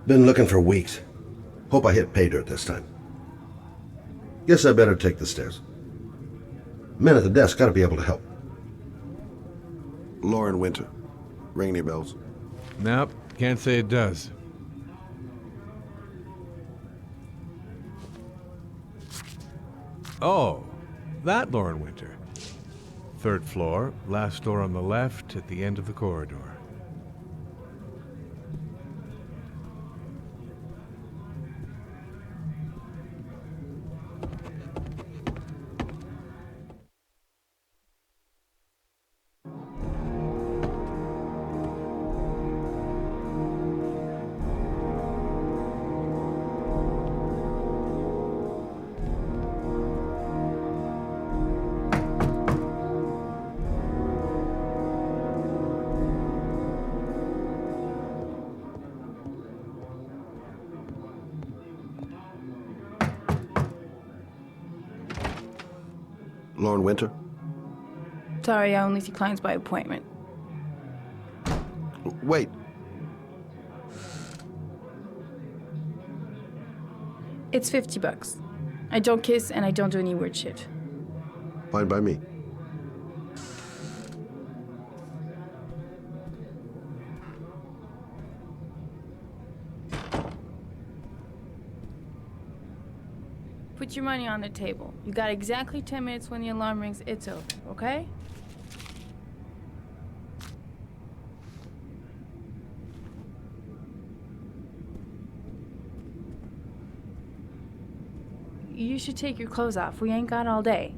Been looking for weeks. Hope I hit pay dirt this time. Guess I better take the stairs. Men at the desk gotta be able to help. Lauren Winter. Ring any bells? Nope, can't say it does. Oh, that Lauren Winter. 3rd floor, last door on the left at the end of the corridor. Lauren Winter? Sorry, I only see clients by appointment. Wait. It's $50. I don't kiss and I don't do any weird shit. Fine by me. Put your money on the table. You got exactly 10 minutes when the alarm rings. It's over, okay? You should take your clothes off. We ain't got all day.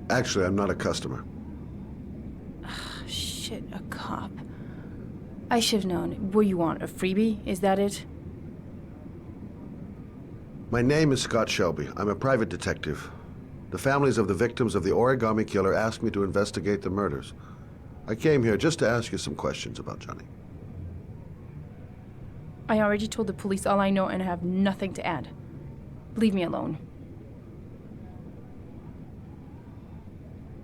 Actually, I'm not a customer. Shit, a cop. I should've known. What you want, a freebie? Is that it? My name is Scott Shelby. I'm a private detective. The families of the victims of the origami killer asked me to investigate the murders. I came here just to ask you some questions about Johnny. I already told the police all I know and I have nothing to add. Leave me alone.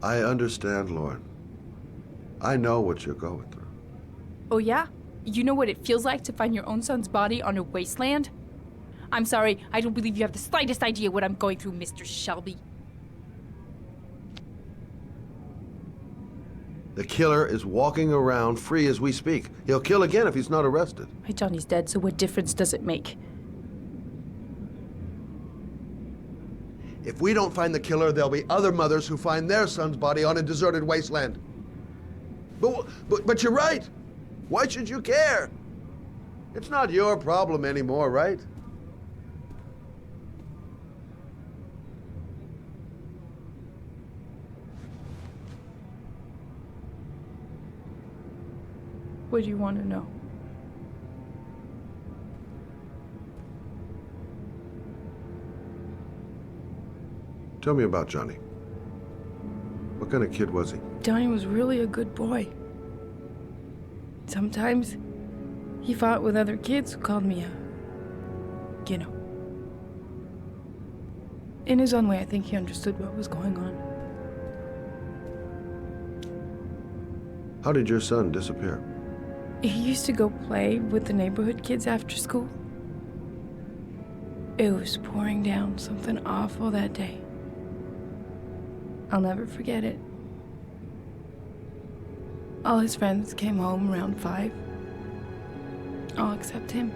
I understand, Lauren. I know what you're going through. Oh yeah? You know what it feels like to find your own son's body on a wasteland? I'm sorry, I don't believe you have the slightest idea what I'm going through, Mr. Shelby. The killer is walking around free as we speak. He'll kill again if he's not arrested. My Johnny's dead, so what difference does it make? If we don't find the killer, there'll be other mothers who find their son's body on a deserted wasteland. But you're right. Why should you care? It's not your problem anymore, right? What do you want to know? Tell me about Johnny. What kind of kid was he? Johnny was really a good boy. Sometimes he fought with other kids who called me you know. In his own way, I think he understood what was going on. How did your son disappear? He used to go play with the neighborhood kids after school. It was pouring down something awful that day. I'll never forget it. All his friends came home around 5. All except him.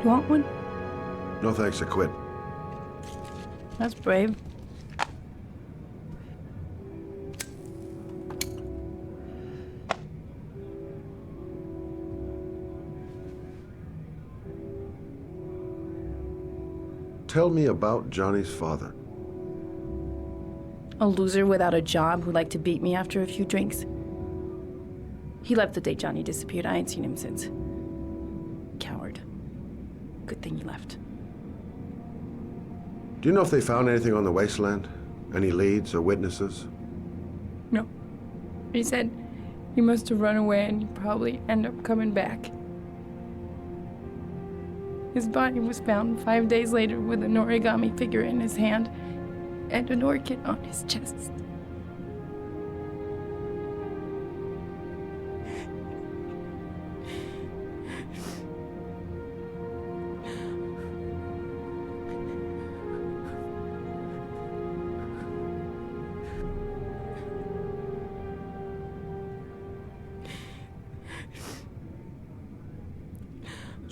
You want one? No thanks, I quit. That's brave. Tell me about Johnny's father. A loser without a job who liked to beat me after a few drinks. He left the day Johnny disappeared. I ain't seen him since. Coward. Good thing he left. Do you know if they found anything on the wasteland? Any leads or witnesses? No. He said he must have run away and he'd probably end up coming back. His body was found 5 days later with an origami figure in his hand and an orchid on his chest.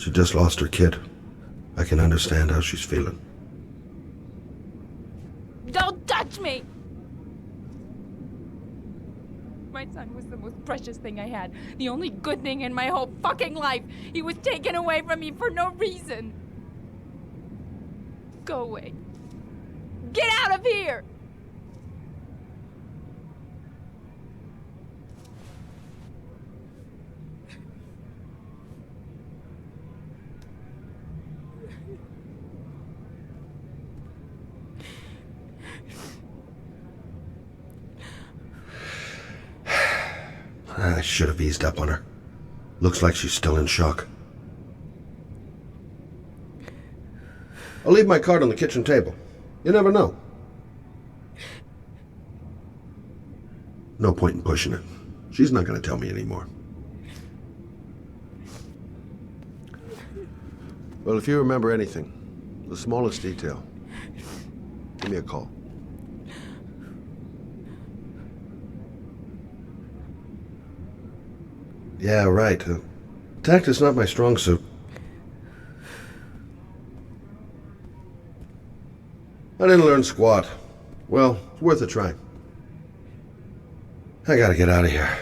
She just lost her kid. I can understand how she's feeling. Don't touch me! My son was the most precious thing I had. The only good thing in my whole fucking life. He was taken away from me for no reason. Go away. Get out of here! I should have eased up on her. Looks like she's still in shock. I'll leave my card on the kitchen table. You never know. No point in pushing it. She's not going to tell me anymore. Well, if you remember anything, the smallest detail, give me a call. Yeah, right. Tact is not my strong suit. I didn't learn squat. Well, it's worth a try. I gotta get out of here.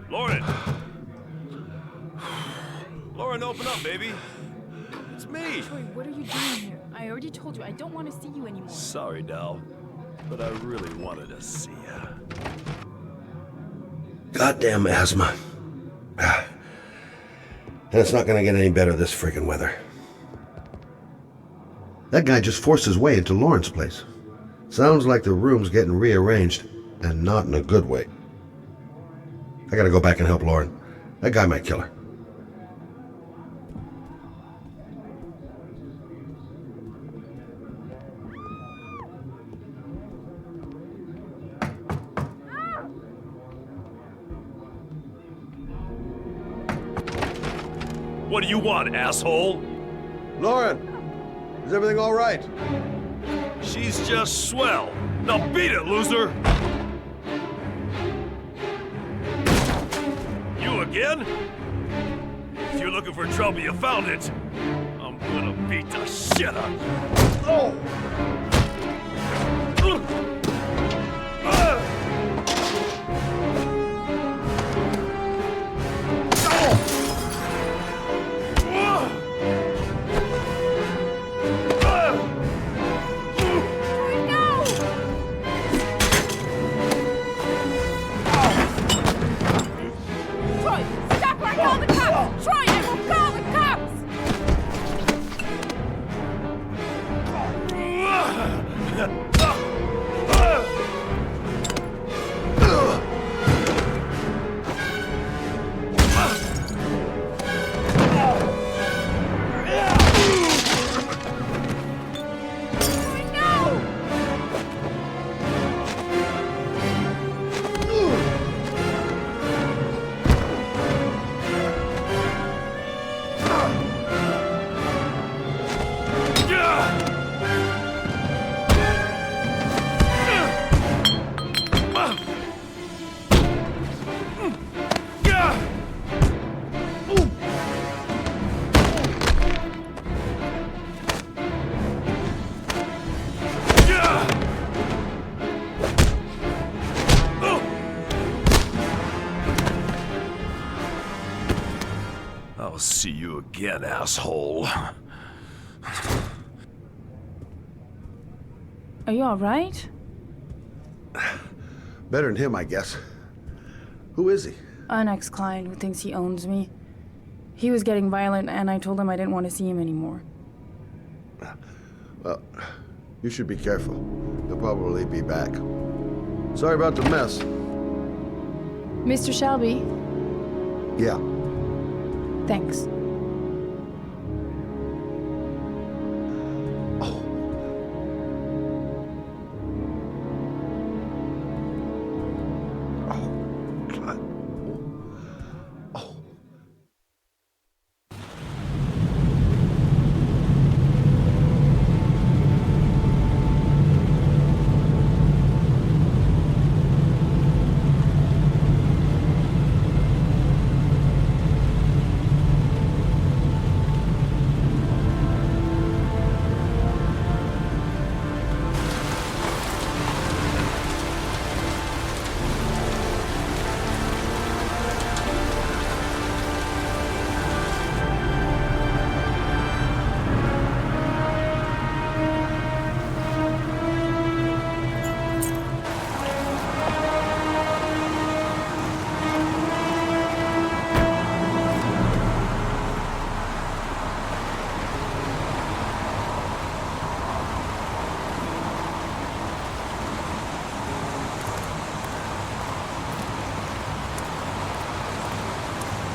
Lauren! Lauren, open up, baby. It's me. Troy, what are you doing here? I already told you I don't want to see you anymore. Sorry, Dal, but I really wanted to see ya. Goddamn asthma. And it's not gonna get any better this friggin' weather. That guy just forced his way into Lauren's place. Sounds like the room's getting rearranged, and not in a good way. I gotta go back and help Lauren. That guy might kill her. What do you want, asshole? Lauren, is everything all right? She's just swell. Now beat it, loser! You again? If you're looking for trouble, you found it. I'm gonna beat the shit out of you. Oh! I'll see you again, asshole. Are you all right? Better than him, I guess. Who is he? An ex-client who thinks he owns me. He was getting violent, and I told him I didn't want to see him anymore. Well, you should be careful. He'll probably be back. Sorry about the mess. Mr. Shelby, Yeah. thanks. God. Oh.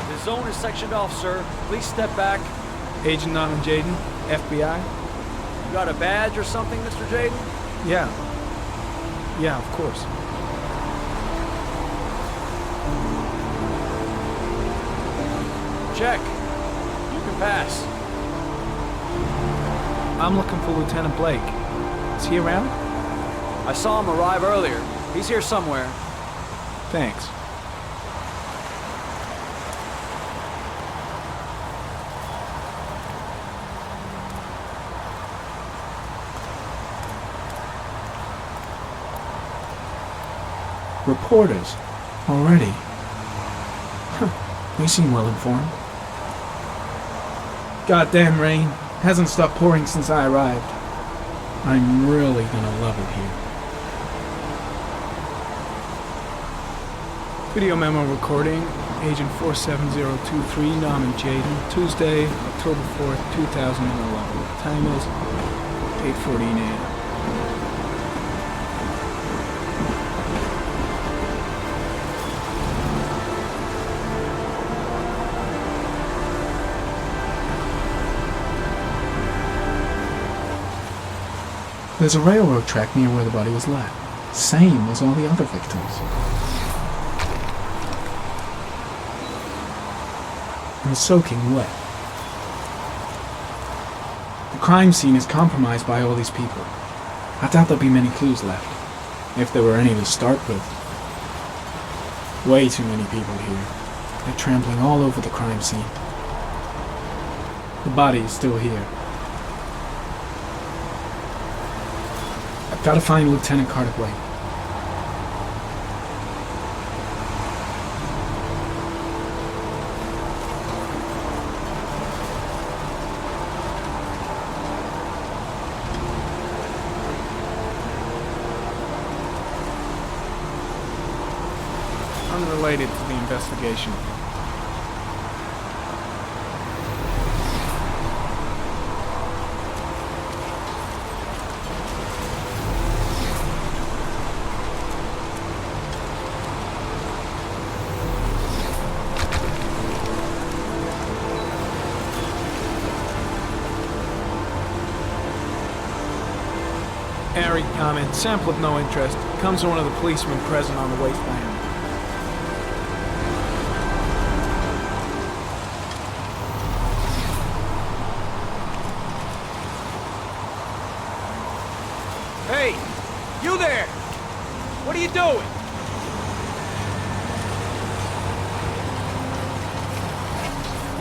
The zone is sectioned off, sir. Please step back. Agent Norman Jaden, FBI? You got a badge or something, Mr. Jaden? Yeah. Yeah, of course. Check. You can pass. I'm looking for Lieutenant Blake. Is he around? I saw him arrive earlier. He's here somewhere. Thanks. Reporters? Already? Huh. They seem well informed. Goddamn rain. Hasn't stopped pouring since I arrived. I'm really gonna love it here. Video memo recording, Agent 47023, Norman Jaden, Tuesday, October 4th, 2011. Time is 8:14 a.m. There's a railroad track near where the body was left. Same as all the other victims. And soaking wet. The crime scene is compromised by all these people. I doubt there'll be many clues left, if there were any to start with. Way too many people here. They're trampling all over the crime scene. The body is still here. I've got to find Lieutenant Carter Blake. Unrelated to the investigation. Airy comment, sample of no interest. Comes from one of the policemen present on the wasteland. Hey! You there! What are you doing?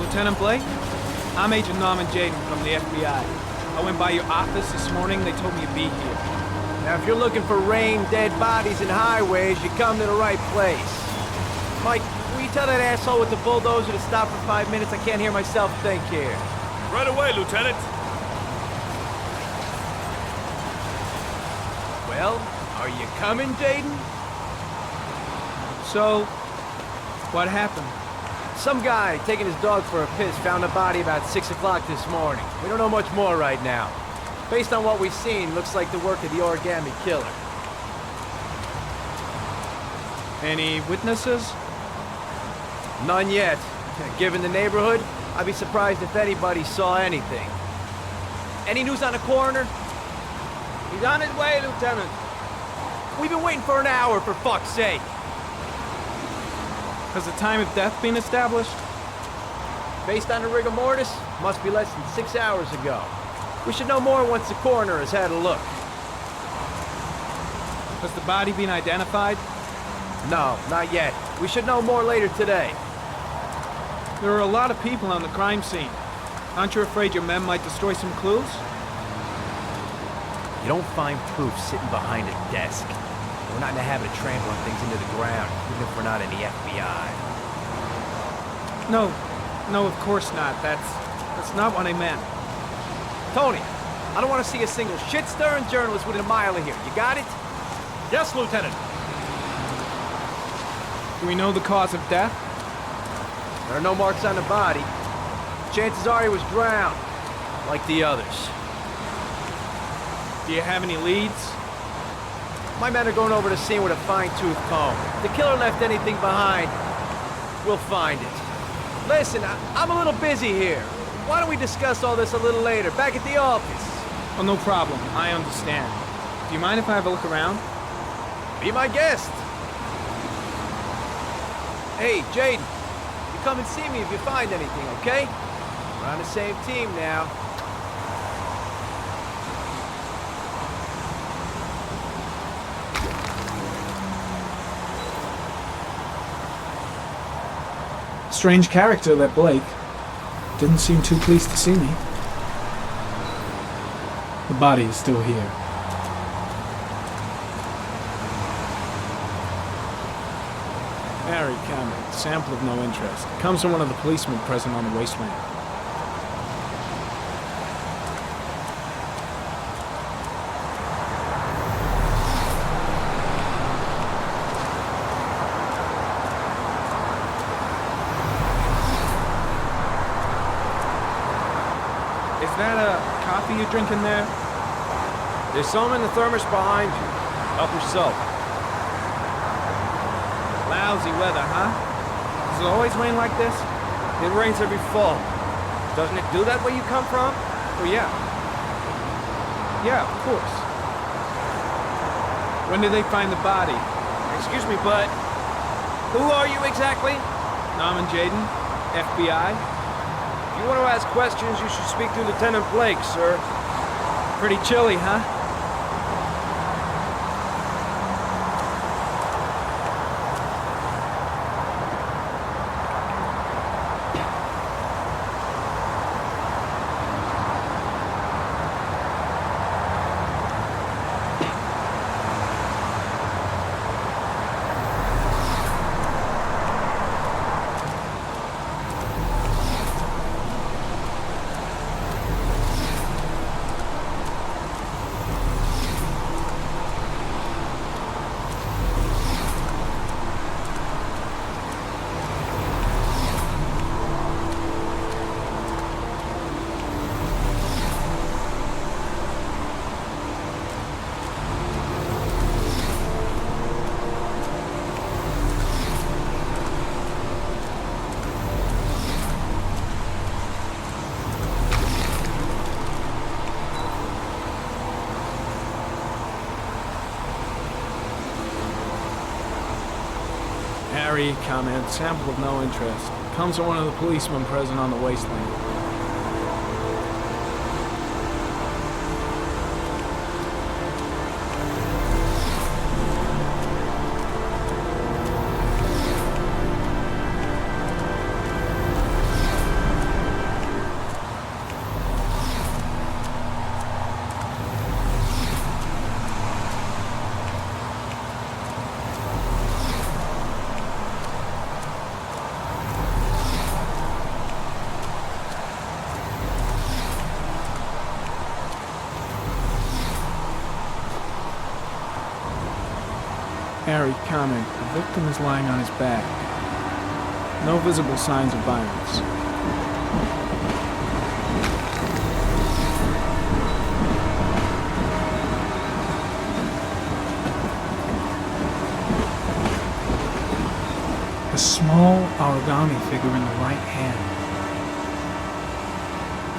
Lieutenant Blake? I'm Agent Norman Jaden from the FBI. I went by your office this morning. They told me you'd be here. Now, if you're looking for rain, dead bodies, and highways, you come to the right place. Mike, will you tell that asshole with the bulldozer to stop for 5 minutes? I can't hear myself think here. Right away, Lieutenant. Well, are you coming, Jaden? So, what happened? Some guy taking his dog for a piss found a body about 6 o'clock this morning. We don't know much more right now. Based on what we've seen, looks like the work of the origami killer. Any witnesses? None yet. Given the neighborhood, I'd be surprised if anybody saw anything. Any news on the coroner? He's on his way, Lieutenant. We've been waiting for an hour, for fuck's sake. Has the time of death been established? Based on the rigor mortis, must be less than 6 hours ago. We should know more once the coroner has had a look. Has the body been identified? No, not yet. We should know more later today. There are a lot of people on the crime scene. Aren't you afraid your men might destroy some clues? You don't find proof sitting behind a desk. We're not in the habit of trampling things into the ground, even if we're not in the FBI. No, of course not. That's not what I meant. Tony, I don't want to see a single shit-stirring journalist within a mile of here. You got it? Yes, Lieutenant. Do we know the cause of death? There are no marks on the body. Chances are he was drowned, like the others. Do you have any leads? My men are going over the scene with a fine-tooth comb. If the killer left anything behind, we'll find it. Listen, I'm a little busy here. Why don't we discuss all this a little later, back at the office? Oh, no problem. I understand. Do you mind if I have a look around? Be my guest. Hey, Jaden, you come and see me if you find anything, okay? We're on the same team now. Strange character, that Blake. Didn't seem too pleased to see me. The body is still here. Harry Cameron, sample of no interest. Comes from one of the policemen present on the wasteland. Is that a coffee you're drinking there? There's some in the thermos behind you. Help yourself. Lousy weather, huh? Does it always rain like this? It rains every fall. Doesn't it do that where you come from? Oh, yeah. Yeah, of course. When did they find the body? Excuse me, but who are you exactly? Norman Jaden, FBI. If you want to ask questions, you should speak to Lieutenant Blake, sir. Pretty chilly, huh? Harry, comment, sample of no interest. Comes from one of the policemen present on the wasteland. Harry, comment, the victim is lying on his back. No visible signs of violence. A small origami figure in the right hand.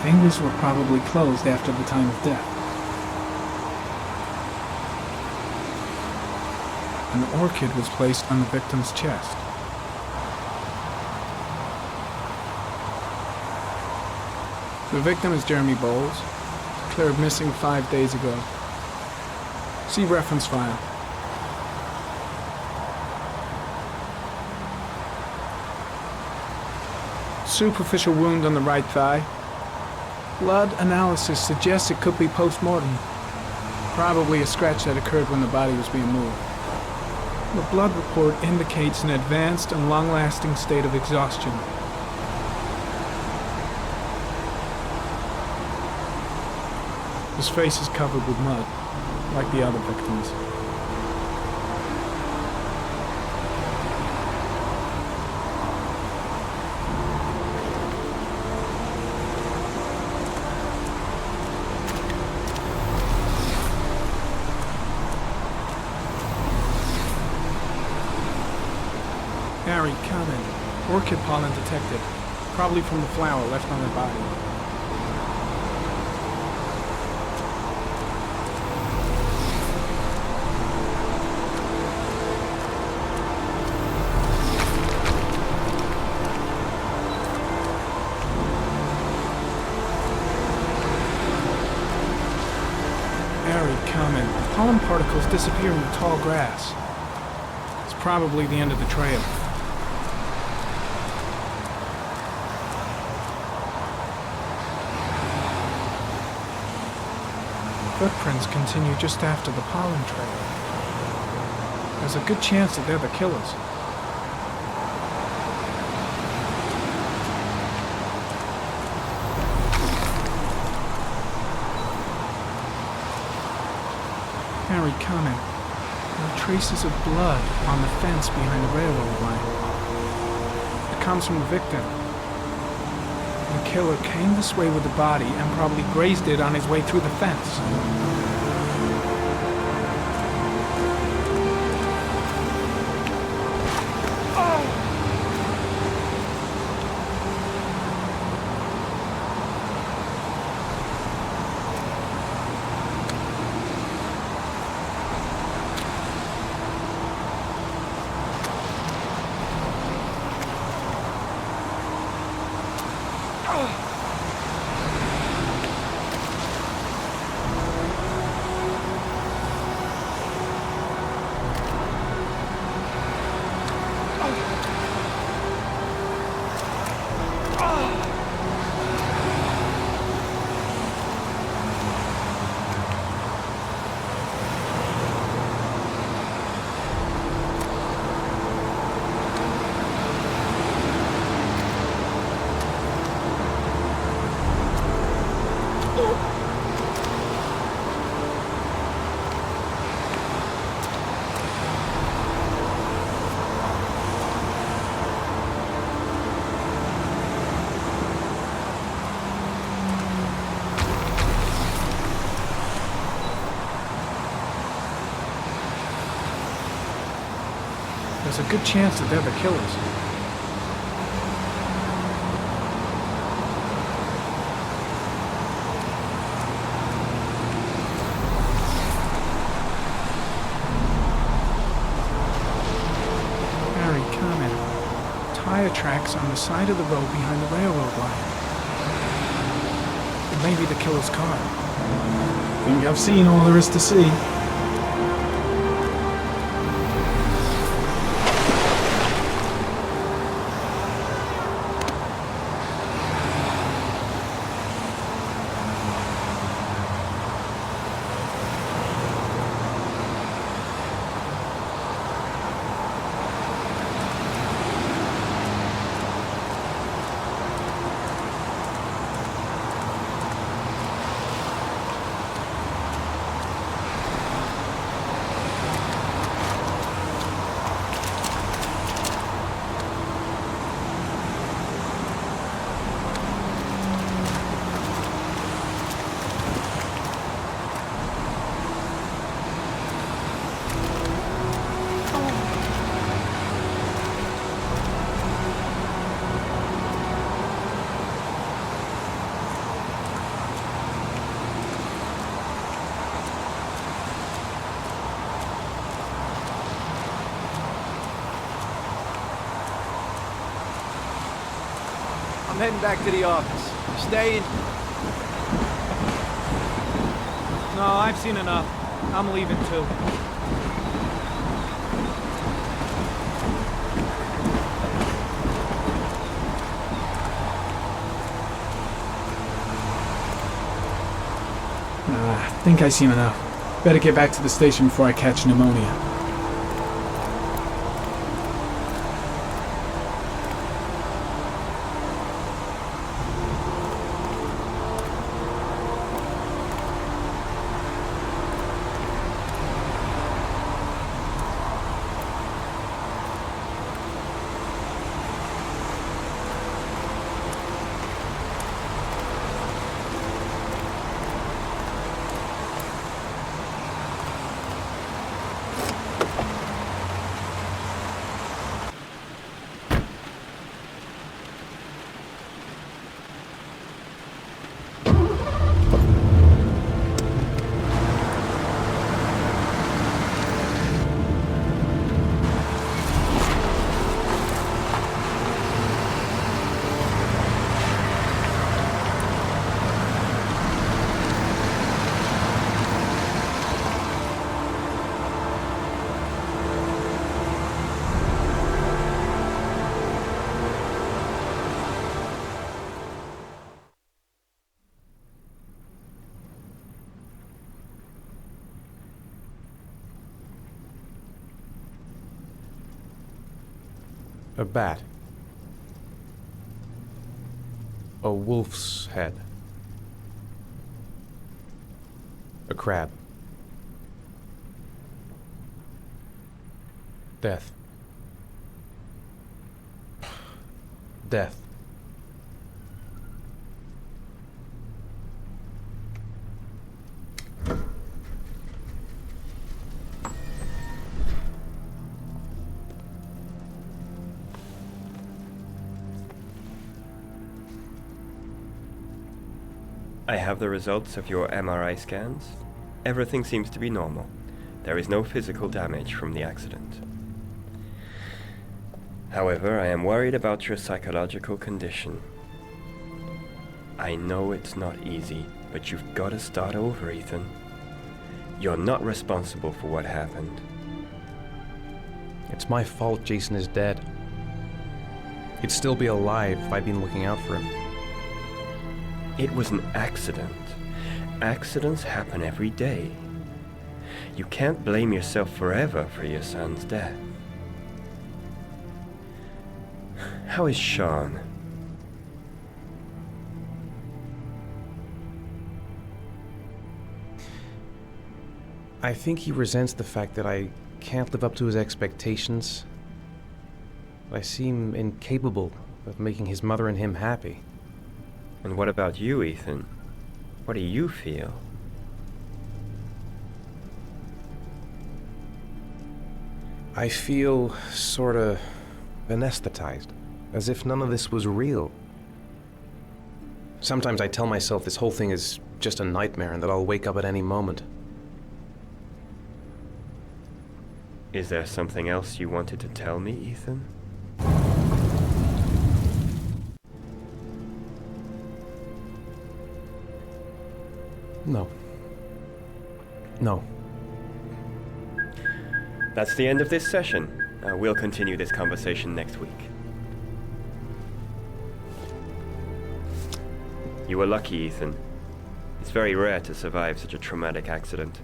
Fingers were probably closed after the time of death. An orchid was placed on the victim's chest. The victim is Jeremy Bowles, declared missing 5 days ago. See reference file. Superficial wound on the right thigh. Blood analysis suggests it could be post-mortem. Probably a scratch that occurred when the body was being moved. The blood report indicates an advanced and long-lasting state of exhaustion. His face is covered with mud, like the other victims. Harry, comment. Orchid pollen detected. Probably from the flower left on her body. Harry, comment. Pollen particles disappear in the tall grass. It's probably the end of the trail. Footprints continue just after the pollen trail. There's a good chance that they're the killers. Harry, comment. There are traces of blood on the fence behind the railroad line. It comes from the victim. The killer came this way with the body and probably grazed it on his way through the fence. There's a good chance that they're the killers. Harry, comment. Tire tracks on the side of the road behind the railroad line. It may be the killer's car. Think I've seen all there is to see. I'm heading back to the office. You staying? No, I've seen enough. I'm leaving too. I think I've seen enough. Better get back to the station before I catch pneumonia. A bat. A wolf's head. A crab. Death. Death. I have the results of your MRI scans. Everything seems to be normal. There is no physical damage from the accident. However, I am worried about your psychological condition. I know it's not easy, but you've got to start over, Ethan. You're not responsible for what happened. It's my fault Jason is dead. He'd still be alive if I'd been looking out for him. It was an accident. Accidents happen every day. You can't blame yourself forever for your son's death. How is Sean? I think he resents the fact that I can't live up to his expectations. I seem incapable of making his mother and him happy. And what about you, Ethan? What do you feel? I feel sorta anesthetized, as if none of this was real. Sometimes I tell myself this whole thing is just a nightmare and that I'll wake up at any moment. Is there something else you wanted to tell me, Ethan? No. No. That's the end of this session. We'll continue this conversation next week. You were lucky, Ethan. It's very rare to survive such a traumatic accident.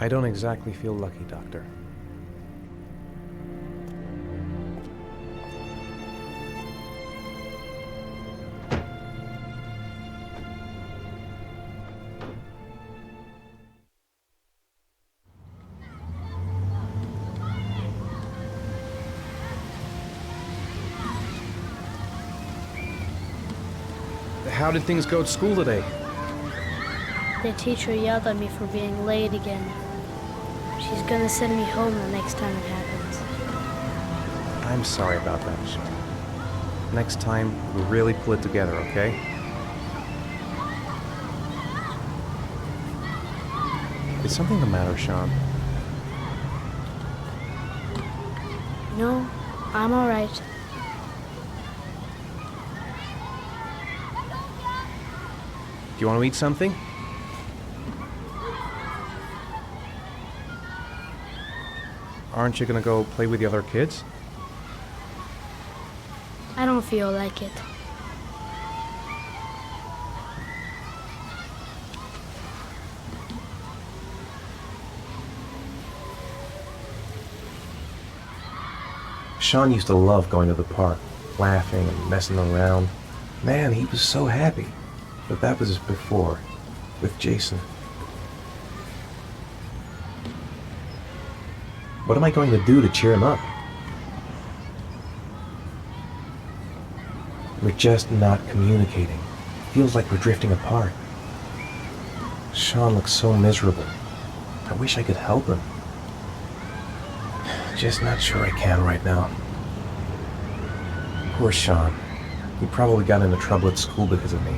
I don't exactly feel lucky, Doctor. How did things go at school today? The teacher yelled at me for being late again. She's gonna send me home the next time it happens. I'm sorry about that, Sean. Next time, we'll really pull it together, okay? Is something the matter, Sean? No, I'm alright. you want to eat something? Aren't you gonna go play with the other kids? I don't feel like it. Sean used to love going to the park, laughing and messing around. Man, he was so happy. But that was before, with Jason. What am I going to do to cheer him up? We're just not communicating. Feels like we're drifting apart. Sean looks so miserable. I wish I could help him. Just not sure I can right now. Poor Sean. He probably got into trouble at school because of me.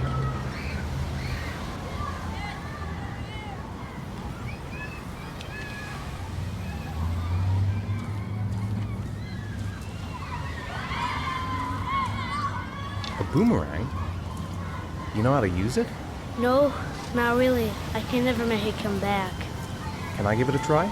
A boomerang? You know how to use it? No, not really. I can never make it come back. Can I give it a try?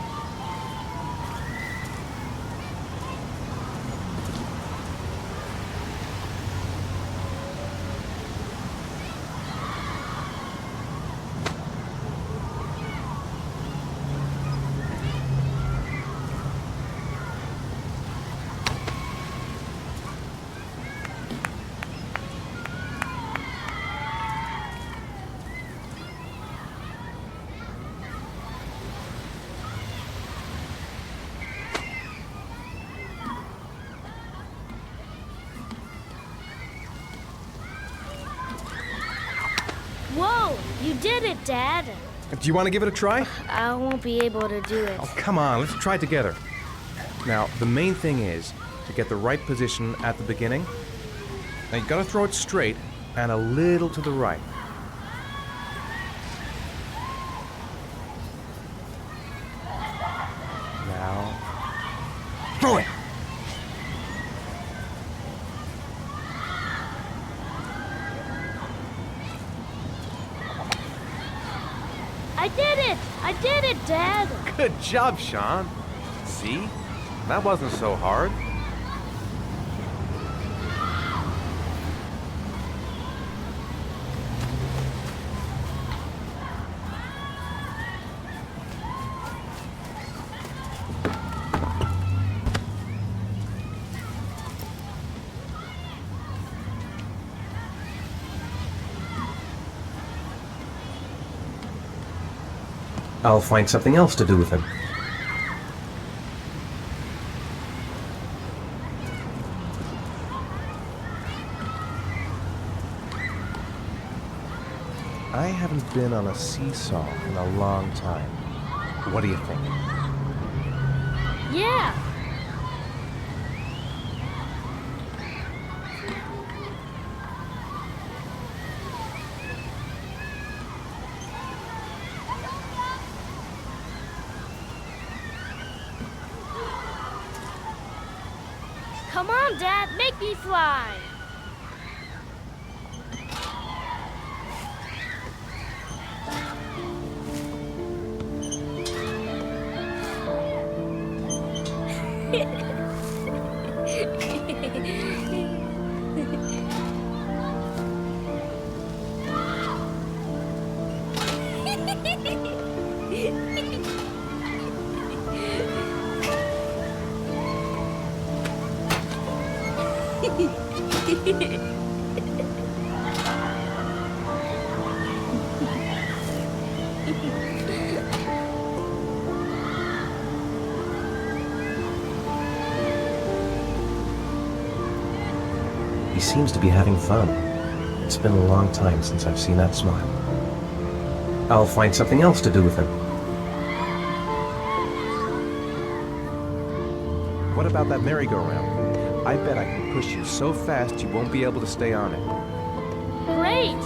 Whoa! You did it, Dad! Do you want to give it a try? I won't be able to do it. Oh, come on, let's try it together. Now, the main thing is to get the right position at the beginning. Now, you gotta throw it straight and a little to the right. Now, throw it! I did it! I did it, Dad! Good job, Sean. See? That wasn't so hard. I'll find something else to do with him. I haven't been on a seesaw in a long time. What do you think? Yeah! Come on, Dad, make me fly! He seems to be having fun. It's been a long time since I've seen that smile. I'll find something else to do with him. What about that merry-go-round? I bet I can push you so fast you won't be able to stay on it. Great!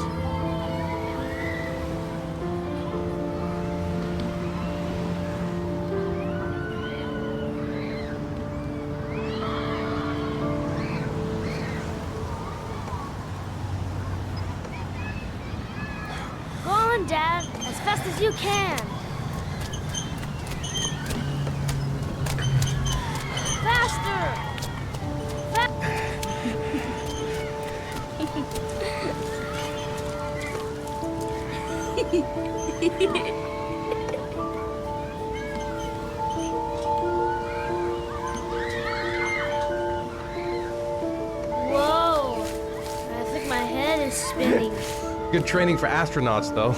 fast as you can. Faster! Whoa! I think my head is spinning. Good training for astronauts, though.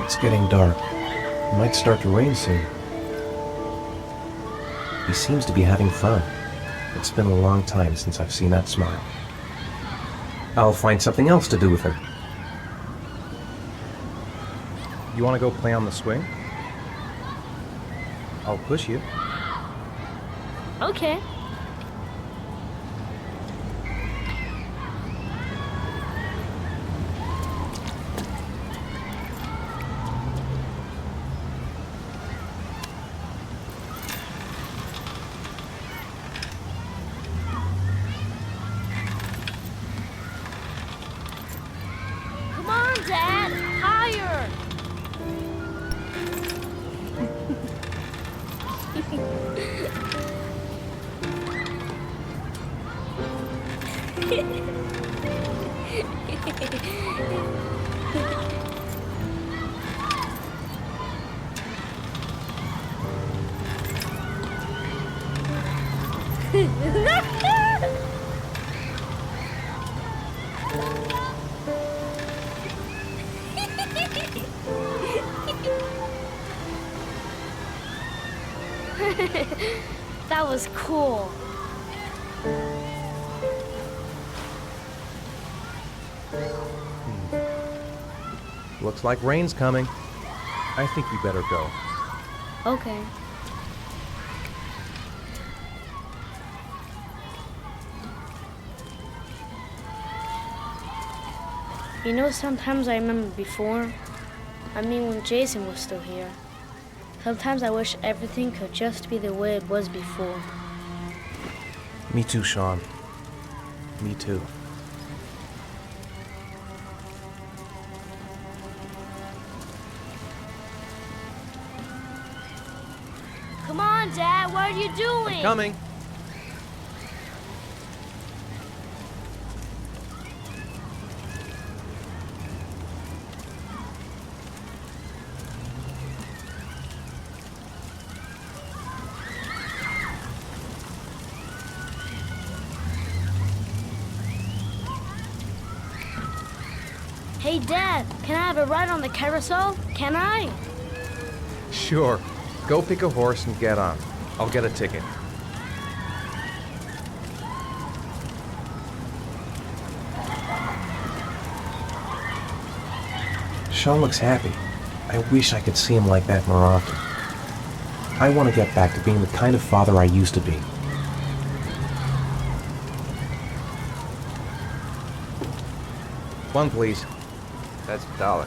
It's getting dark. It might start to rain soon. He seems to be having fun. It's been a long time since I've seen that smile. I'll find something else to do with her. You want to go play on the swing? I'll push you. Okay. Come on, Dad! Higher! That was cool. Looks like rain's coming. I think we better go. Okay. You know, sometimes I remember before. I mean, when Jason was still here. Sometimes I wish everything could just be the way it was before. Me too, Sean. Me too. Come on, Dad, what are you doing? Coming. Hey, Dad, can I have a ride on the carousel? Can I? Sure. Go pick a horse and get on. I'll get a ticket. Sean looks happy. I wish I could see him like that more often. I want to get back to being the kind of father I used to be. One, please. That's $1.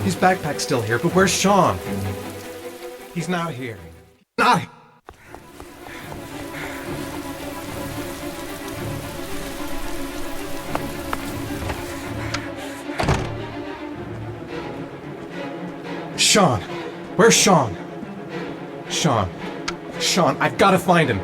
His backpack's still here, but where's Sean? He's not here. Not. Sean! Where's Sean? Sean. Sean, I've got to find him.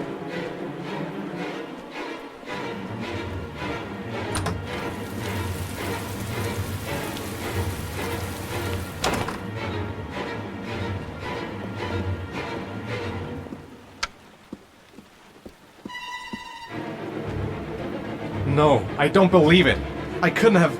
No, I don't believe it. I couldn't have...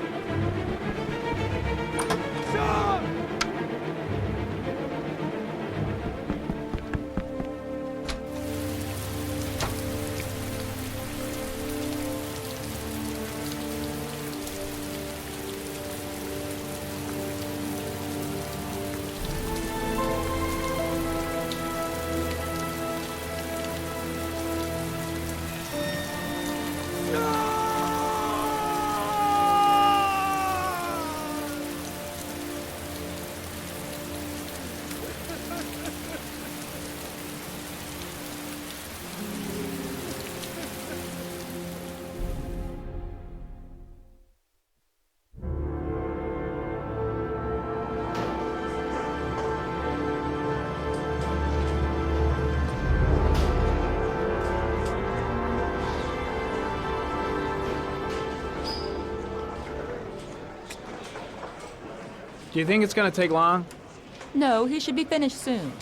Do you think it's gonna take long? No, he should be finished soon.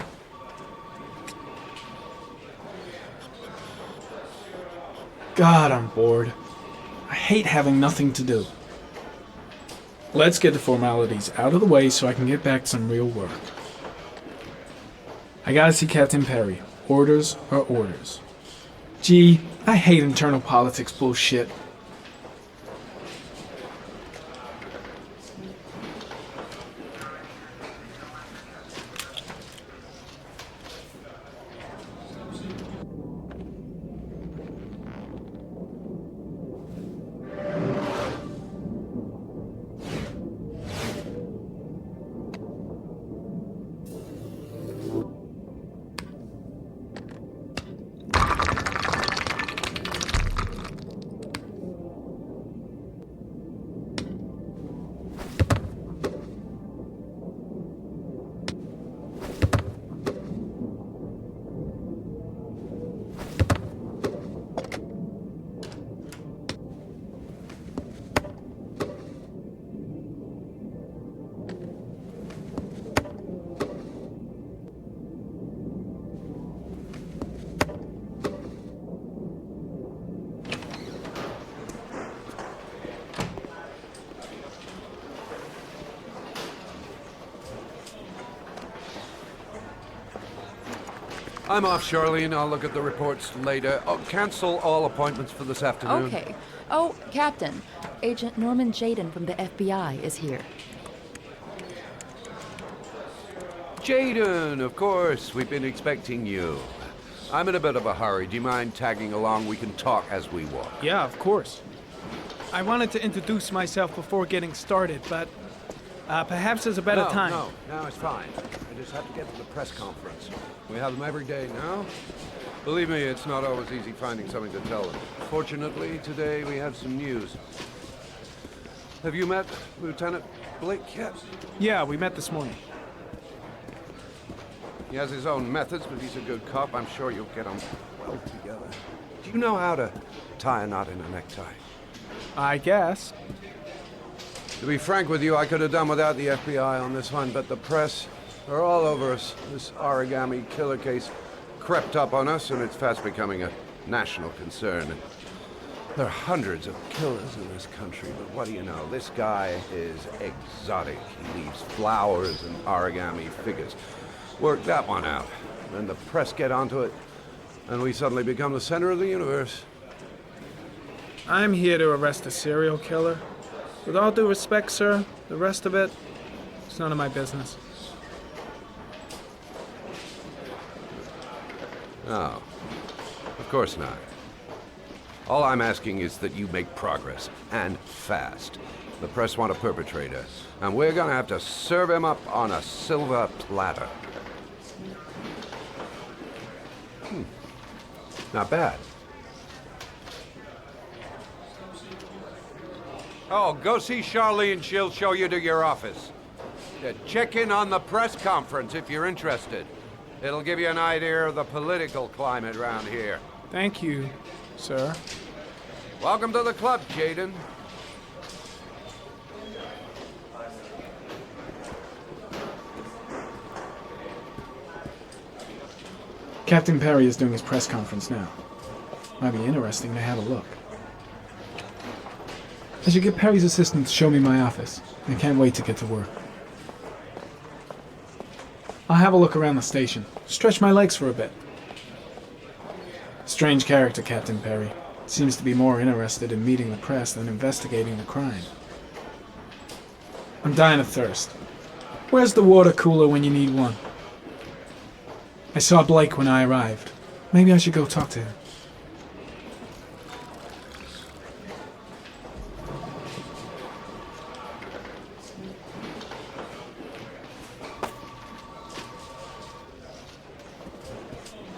God, I'm bored. I hate having nothing to do. Let's get the formalities out of the way so I can get back to some real work. I gotta see Captain Perry. Orders are orders. Gee, I hate internal politics bullshit. I'm off, Charlene. I'll look at the reports later. Oh, cancel all appointments for this afternoon. Okay. Oh, Captain, Agent Norman Jaden from the FBI is here. Jaden, of course. We've been expecting you. I'm in a bit of a hurry. Do you mind tagging along? We can talk as we walk. Yeah, of course. I wanted to introduce myself before getting started, but perhaps there's a better time. No, it's fine. I just have to get to the press conference. We have them every day now. Believe me, it's not always easy finding something to tell them. Fortunately, today we have some news. Have you met Lieutenant Blake yet? Yeah, we met this morning. He has his own methods, but he's a good cop. I'm sure you'll get on well together. Do you know how to tie a knot in a necktie? I guess. To be frank with you, I could have done without the FBI on this one, but the press are all over us. This origami killer case crept up on us, and it's fast becoming a national concern. There are hundreds of killers in this country, but what do you know? This guy is exotic. He leaves flowers and origami figures. Work that one out. Then the press get onto it, and we suddenly become the center of the universe. I'm here to arrest a serial killer. With all due respect, sir, the rest of it, it's none of my business. No, of course not. All I'm asking is that you make progress, and fast. The press want a perpetrator, and we're gonna have to serve him up on a silver platter. Not bad. Oh, go see Charlene. She'll show you to your office. Check in on the press conference if you're interested. It'll give you an idea of the political climate around here. Thank you, sir. Welcome to the club, Jaden. Captain Perry is doing his press conference now. Might be interesting to have a look. I should get Perry's assistant to show me my office. I can't wait to get to work. I'll have a look around the station. Stretch my legs for a bit. Strange character, Captain Perry. Seems to be more interested in meeting the press than investigating the crime. I'm dying of thirst. Where's the water cooler when you need one? I saw Blake when I arrived. Maybe I should go talk to him.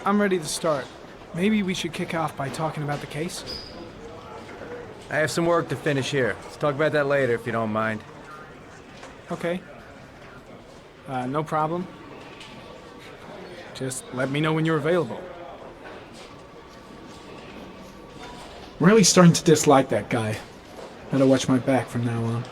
I'm ready to start. Maybe we should kick off by talking about the case? I have some work to finish here. Let's talk about that later if you don't mind. Okay. No problem. Just let me know when you're available. Really starting to dislike that guy. Better watch my back from now on.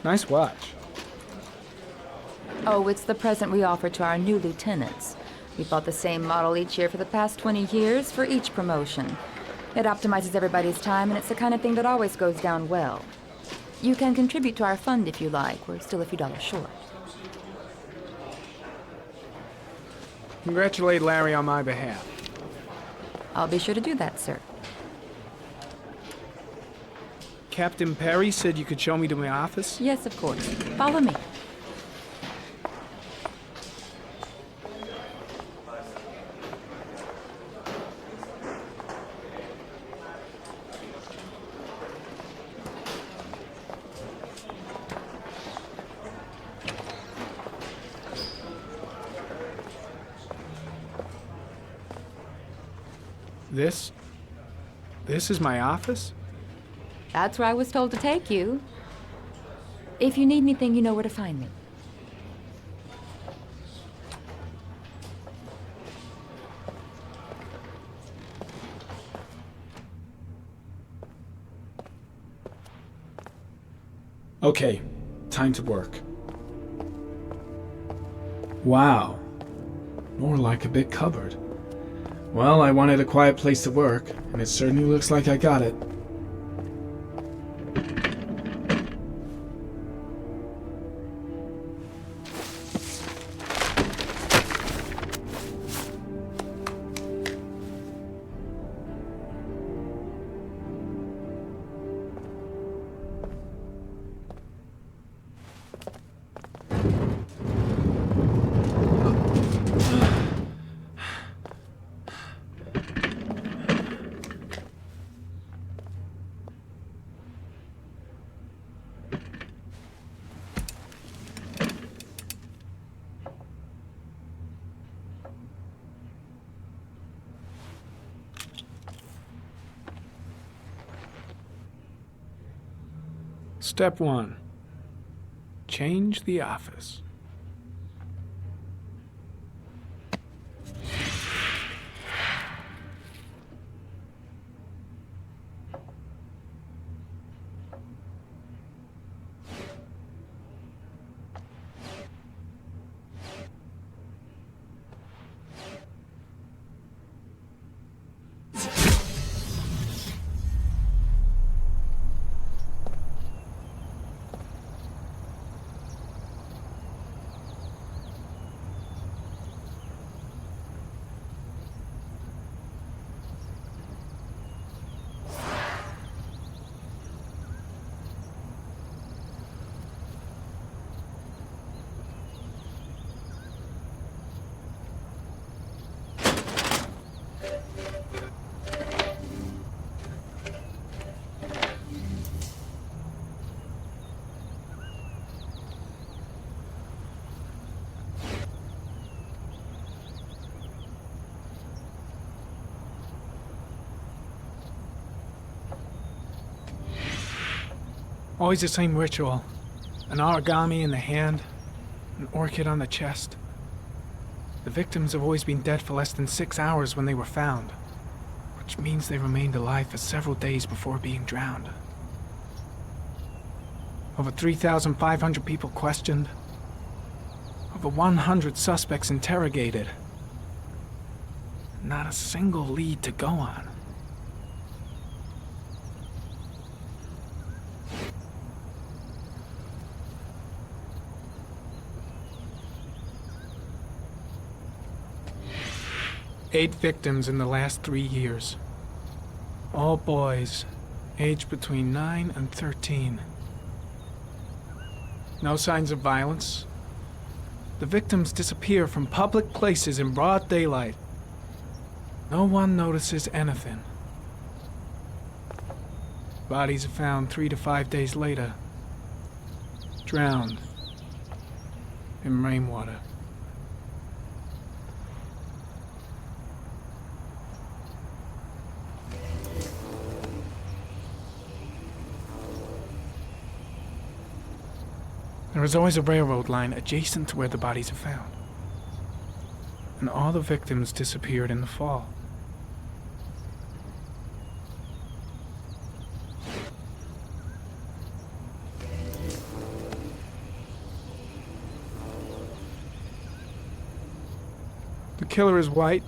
Nice watch. Oh, it's the present we offer to our new lieutenants. We bought the same model each year for the past 20 years for each promotion. It optimizes everybody's time, and it's the kind of thing that always goes down well. You can contribute to our fund if you like. We're still a few dollars short. Congratulate Larry on my behalf. I'll be sure to do that, sir. Captain Perry said you could show me to my office? Yes, of course. Follow me. This is my office? That's where I was told to take you. If you need anything, you know where to find me. Okay, time to work. Wow. More like a big cupboard. Well, I wanted a quiet place to work, and it certainly looks like I got it. Step 1. Change the office. Always the same ritual. An origami in the hand, an orchid on the chest. The victims have always been dead for less than 6 hours when they were found, which means they remained alive for several days before being drowned. Over 3,500 people questioned. Over 100 suspects interrogated. Not a single lead to go on. Eight victims in the last 3 years. All boys, aged between 9 and 13. No signs of violence. The victims disappear from public places in broad daylight. No one notices anything. Bodies are found 3 to 5 days later, drowned in rainwater. There is always a railroad line adjacent to where the bodies are found. And all the victims disappeared in the fall. The killer is white,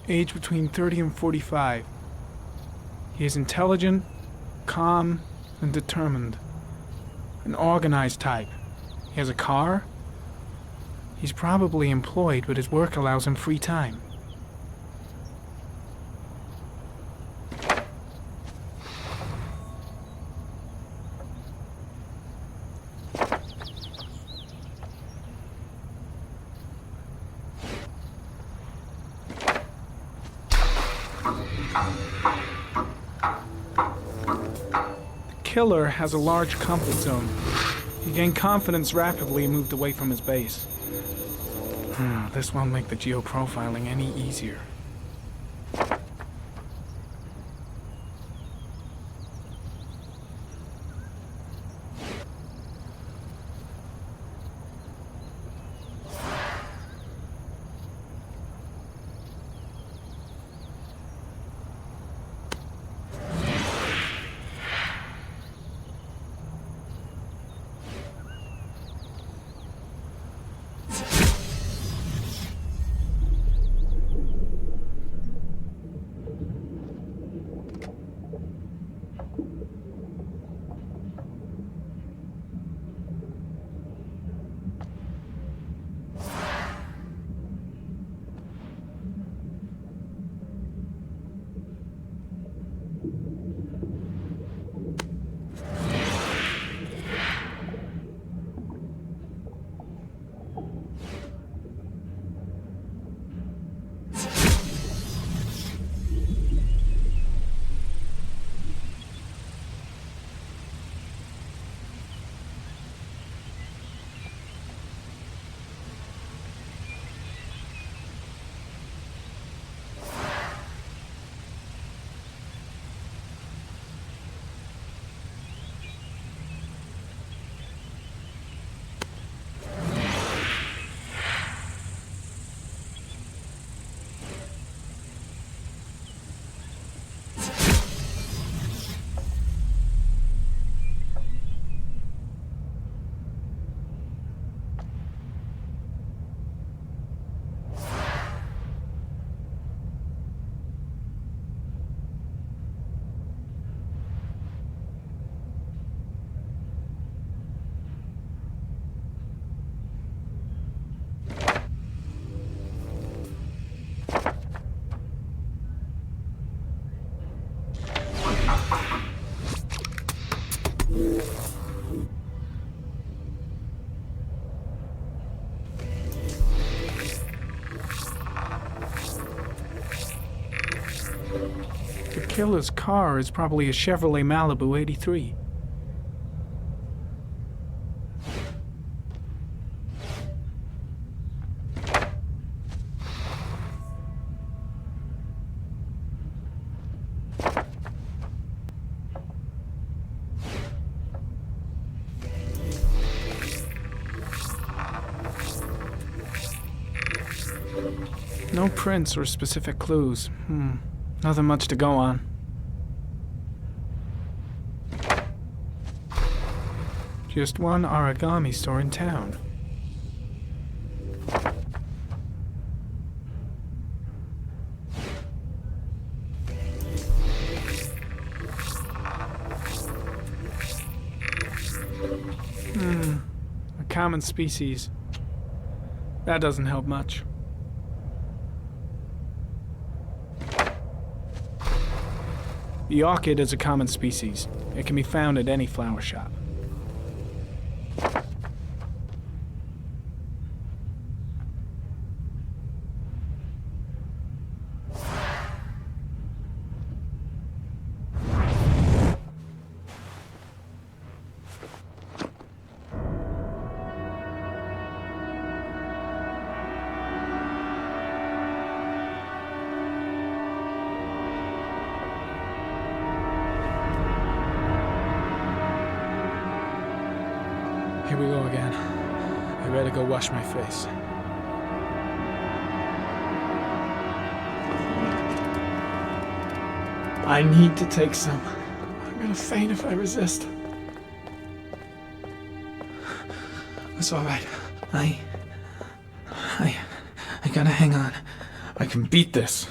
aged between 30 and 45. He is intelligent, calm, and determined. An organized type. He has a car. He's probably employed, but his work allows him free time. The killer has a large comfort zone. He gained confidence rapidly and moved away from his base. This won't make the geoprofiling any easier. The killer's car is probably a Chevrolet Malibu 83. No prints or specific clues. Nothing much to go on. Just one origami store in town. A common species. That doesn't help much. The orchid is a common species. It can be found at any flower shop. Here we go again. I better go wash my face. I need to take some. I'm gonna faint if I resist. It's all right. I gotta hang on. I can beat this.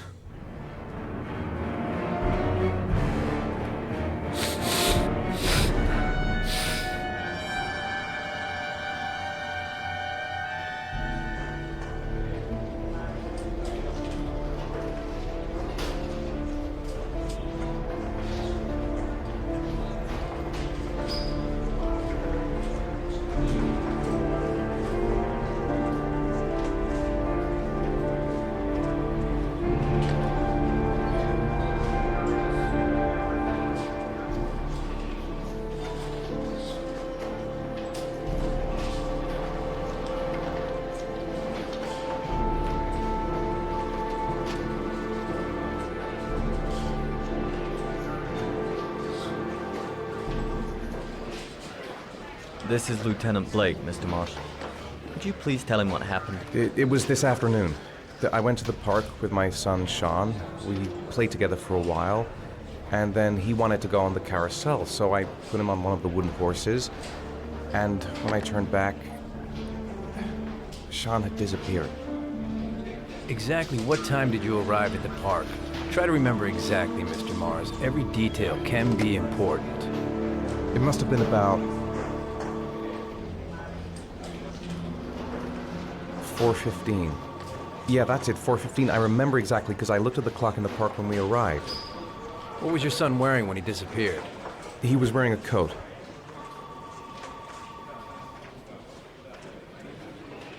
This is Lieutenant Blake, Mr. Marshall. Could you please tell him what happened? It was this afternoon. I went to the park with my son, Sean. We played together for a while, and then he wanted to go on the carousel, so I put him on one of the wooden horses, and when I turned back, Sean had disappeared. Exactly what time did you arrive at the park? Try to remember exactly, Mr. Mars. Every detail can be important. It must have been about 4:15. Yeah, that's it, 4:15. I remember exactly because I looked at the clock in the park when we arrived. What was your son wearing when he disappeared? He was wearing a coat.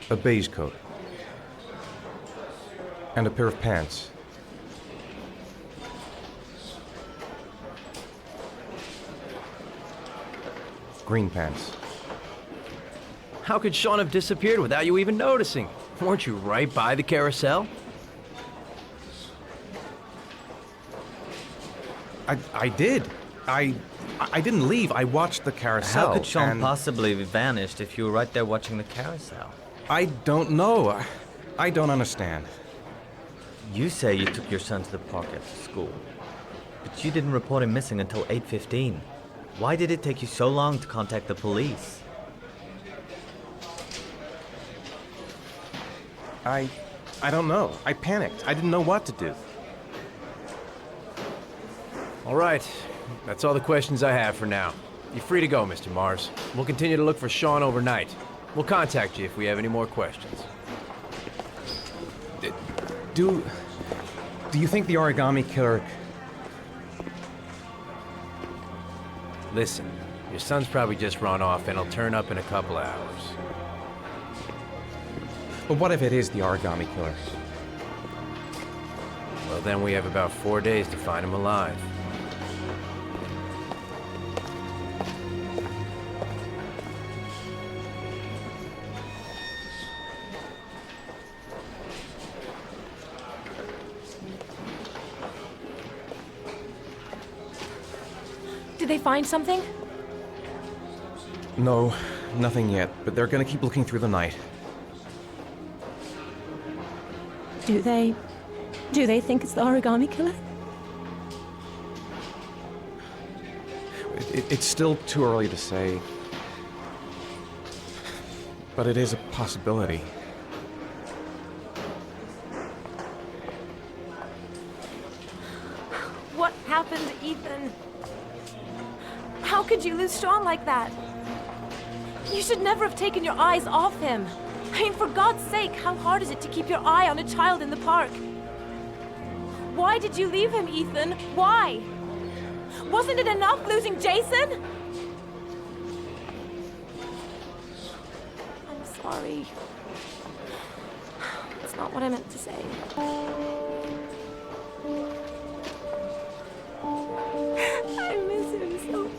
A beige coat. And a pair of pants. Green pants. How could Sean have disappeared without you even noticing? Weren't you right by the carousel? I did. I didn't leave. I watched the carousel. How could Sean possibly have vanished if you were right there watching the carousel? I don't know. I don't understand. You say you took your son to the park after school, but you didn't report him missing until 8:15. Why did it take you so long to contact the police? I don't know. I panicked. I didn't know what to do. All right. That's all the questions I have for now. You're free to go, Mr. Mars. We'll continue to look for Sean overnight. We'll contact you if we have any more questions. Do you think the origami killer... Listen, your son's probably just run off and he'll turn up in a couple of hours. But what if it is the origami killer? Well, then we have about 4 days to find him alive. Did they find something? No, nothing yet, but they're gonna keep looking through the night. Do they think it's the origami killer? It's still too early to say. But it is a possibility. What happened, Ethan? How could you lose Sean like that? You should never have taken your eyes off him. I mean, for God's sake, how hard is it to keep your eye on a child in the park? Why did you leave him, Ethan? Why? Wasn't it enough losing Jason? I'm sorry. It's not what I meant to say. I miss him so much.